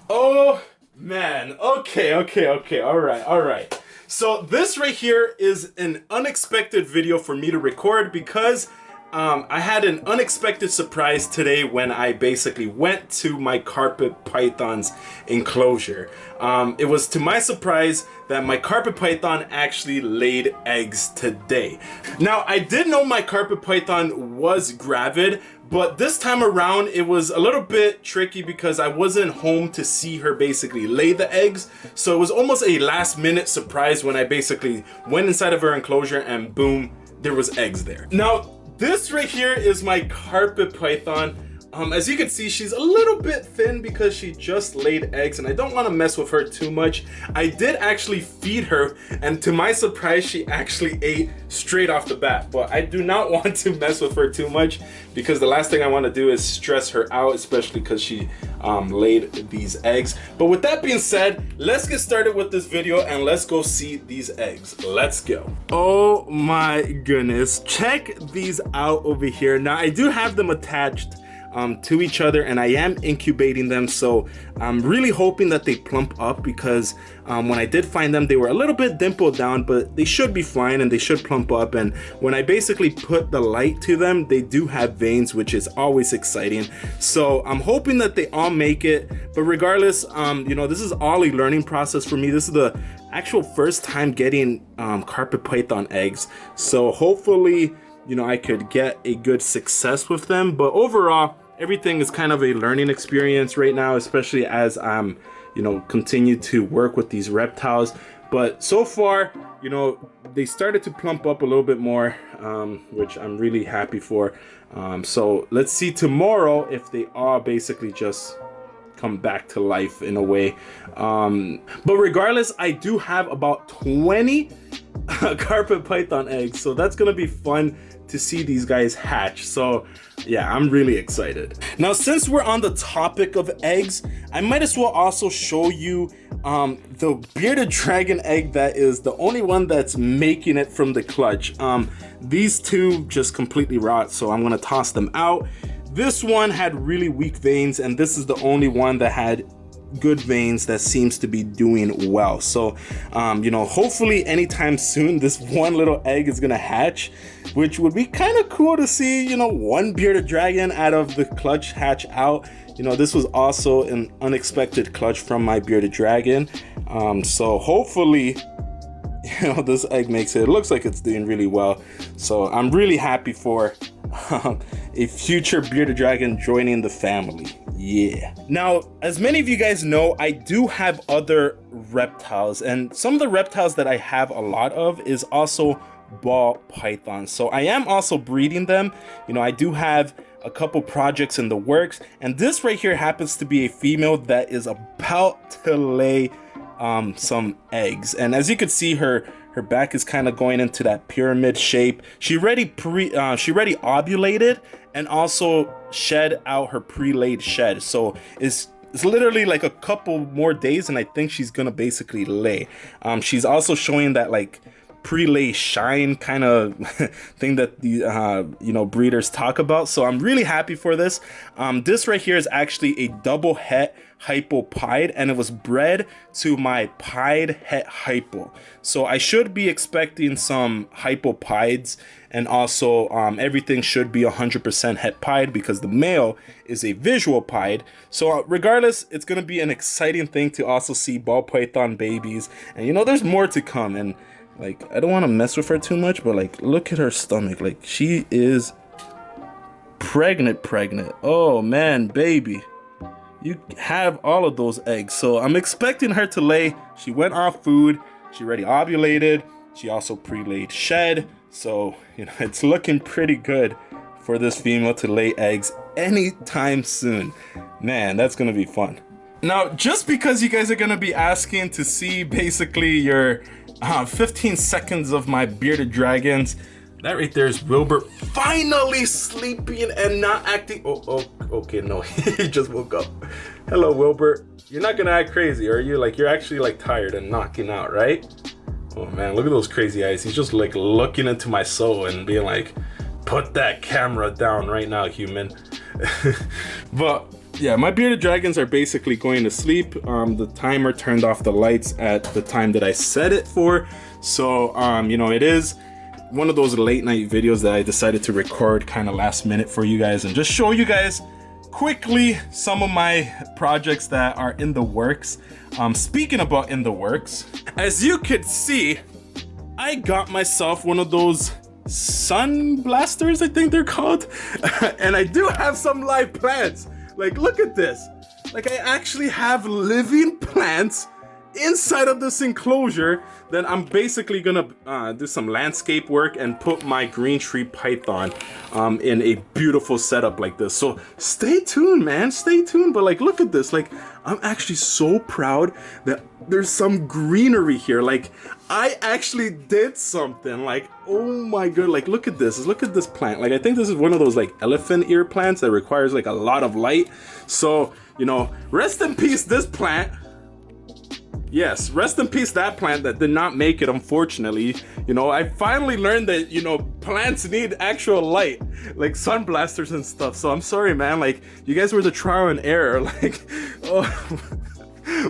Oh man, okay, all right. So this right here is an unexpected video for me to record because I had an unexpected surprise today when I basically went to my carpet python's enclosure. It was to my surprise that my carpet python actually laid eggs today. Now, I did know my carpet python was gravid, but this time around it was a little bit tricky because I wasn't home to see her basically lay the eggs. So it was almost a last minute surprise when I basically went inside of her enclosure and boom, there was eggs there. Now, this right here is my carpet python. As you can see, she's a little bit thin because she just laid eggs and I don't want to mess with her too much. I did actually feed her, and to my surprise, she actually ate straight off the bat. But I do not want to mess with her too much because the last thing I want to do is stress her out, especially because she laid these eggs. But with that being said, let's get started with this video and let's go see these eggs. Let's go. Oh my goodness, check these out over here. Now I do have them attached to each other and I am incubating them, so I'm really hoping that they plump up because when I did find them, they were a little bit dimpled down, but they should be fine and they should plump up. And when I basically put the light to them, they do have veins, which is always exciting. So I'm hoping that they all make it, but regardless, you know, this is all a learning process for me. This is the actual first time getting carpet python eggs, so hopefully, you know, I could get a good success with them. But overall, everything is kind of a learning experience right now, especially as I'm, you know, continue to work with these reptiles. But so far, you know, they started to plump up a little bit more, which I'm really happy for. So let's see tomorrow if they all basically just come back to life in a way. But regardless, I do have about 20 carpet python eggs, so that's gonna be fun to see these guys hatch. So yeah, I'm really excited. Now, since we're on the topic of eggs, I might as well also show you the bearded dragon egg that is the only one that's making it from the clutch. These two just completely rot, so I'm gonna toss them out. This one had really weak veins, and this is the only one that had good veins that seems to be doing well. So you know, hopefully anytime soon this one little egg is gonna hatch, which would be kind of cool to see, you know, one bearded dragon out of the clutch hatch out. You know, this was also an unexpected clutch from my bearded dragon. So hopefully, you know, this egg makes it. It looks like it's doing really well, so I'm really happy for a future bearded dragon joining the family. Yeah. Now, as many of you guys know, I do have other reptiles, and some of the reptiles that I have a lot of is also ball pythons. So I am also breeding them. You know, I do have a couple projects in the works, and this right here happens to be a female that is about to lay some eggs. And as you can see, her back is kind of going into that pyramid shape. She already ovulated and also shed out her pre-laid shed. So it's literally like a couple more days and I think she's gonna basically lay. She's also showing that like pre-lay shine kind of thing that the you know, breeders talk about. So I'm really happy for this. This right here is actually a double het hypopide, and it was bred to my pied het hypo. So I should be expecting some hypopides, and also everything should be 100% het pied because the male is a visual pied. So regardless, it's gonna be an exciting thing to also see ball python babies, and you know, there's more to come. And like, I don't want to mess with her too much, but like, look at her stomach. Like, she is pregnant. Oh man, baby, you have all of those eggs. So I'm expecting her to lay. She went off food, she already ovulated, she also pre-laid shed. So, you know, it's looking pretty good for this female to lay eggs anytime soon. Man, that's gonna be fun. Now, just because you guys are gonna be asking to see basically your 15 seconds of my bearded dragons, that right there is Wilbur finally sleeping and not acting. Oh, okay, no, he just woke up. Hello, Wilbur. You're not gonna act crazy, are you? Like, you're actually like tired and knocking out, right? Oh man, look at those crazy eyes. He's just like looking into my soul and being like, put that camera down right now, human. But yeah, my bearded dragons are basically going to sleep. The timer turned off the lights at the time that I set it for. So, you know, it is one of those late night videos that I decided to record kind of last minute for you guys and just show you guys quickly some of my projects that are in the works. Speaking about in the works, as you could see, I got myself one of those sun blasters, I think they're called. And I do have some live plants. Like, look at this. Like, I actually have living plants inside of this enclosure that I'm basically gonna do some landscape work and put my green tree python in a beautiful setup like this. So stay tuned, man, stay tuned. But like, look at this. Like, I'm actually so proud that there's some greenery here. Like, I actually did something. Like, oh my god, like, look at this plant. Like, I think this is one of those like elephant ear plants that requires like a lot of light. So, you know, rest in peace this plant. Yes, rest in peace that plant that did not make it, unfortunately. You know, I finally learned that, you know, plants need actual light, like sun blasters and stuff. So I'm sorry, man, like, you guys were the trial and error, like, oh.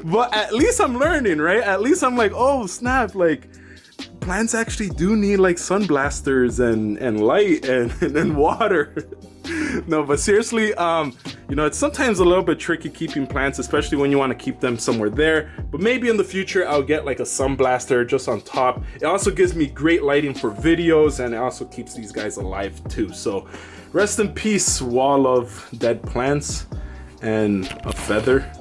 But at least I'm learning, right? At least I'm like, oh snap, like, plants actually do need like sun blasters and light and water. No, but seriously, you know, it's sometimes a little bit tricky keeping plants, especially when you want to keep them somewhere there. But maybe in the future, I'll get like a sun blaster just on top. It also gives me great lighting for videos, and it also keeps these guys alive too. So rest in peace, wall of dead plants and a feather.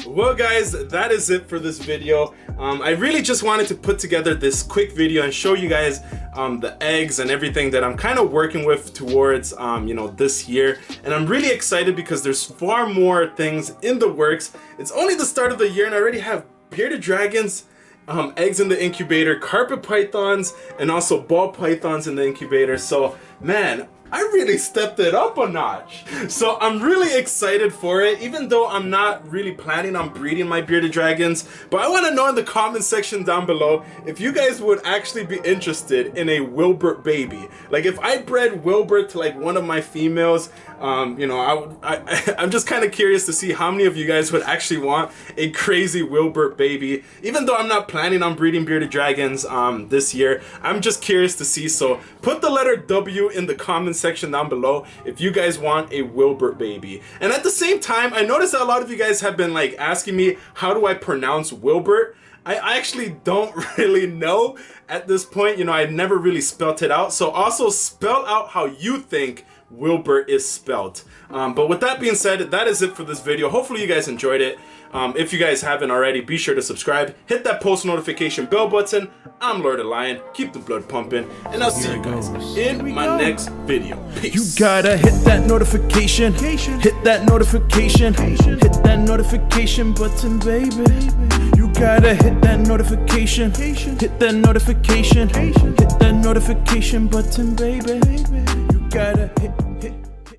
Well guys, that is it for this video. I really just wanted to put together this quick video and show you guys the eggs and everything that I'm kind of working with towards you know, this year. And I'm really excited because there's far more things in the works. It's only the start of the year and I already have bearded dragons, eggs in the incubator, carpet pythons, and also ball pythons in the incubator. So man, I really stepped it up a notch. So I'm really excited for it, even though I'm not really planning on breeding my bearded dragons. But I want to know in the comment section down below if you guys would actually be interested in a Wilbert baby. Like, if I bred Wilbert to like one of my females, you know, I'm just kind of curious to see how many of you guys would actually want a crazy Wilbert baby. Even though I'm not planning on breeding bearded dragons this year, I'm just curious to see. So put the letter W in the comments section down below if you guys want a Wilbert baby. And at the same time, I noticed that a lot of you guys have been like asking me, how do I pronounce Wilbert? I actually don't really know at this point. You know, I never really spelt it out. So also spell out how you think Wilbert is spelled. But with that being said, that is it for this video. Hopefully you guys enjoyed it. If you guys haven't already, be sure to subscribe, hit that post notification bell button. I'm Lord of Lion, keep the blood pumping, and I'll see you guys in my next video. Peace. You gotta hit that notification, hit that notification, hit that notification button, baby. You gotta hit that notification, hit that notification, hit that notification button, baby. You gotta hit